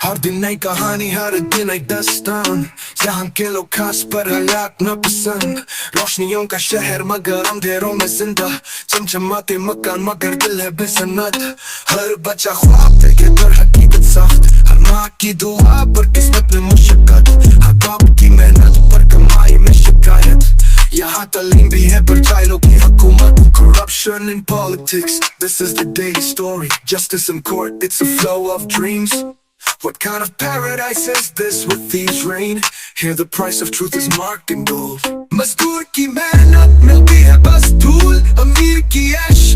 हर दिन नई कहानी, हर दिन एक दास्तान। यहाँ के लोग खास पर हालात न पसंद। रोशनियों का शहर मगर अंधेरों में जिंदा। चमचमाते मकान मगर दिल है बेसन्नत। हर बच्चा ख्वाब देखे पर हकीकत सख्त। हर माँ की दुआ पर किस्मत में मुशक्कत। हर बाप की मेहनत पर कमाई में शिकायत। यहाँ तालीम भी है पर जाहिलों की हुकूमत। Corruption in politics, this is the daily story. Justice in court, it's a flow of dreams. What kind of paradise is this with these rain? Here the price of truth is marked in gold. मजदूर की मेहनत मिलती है बस धूल। अमीर की ऐश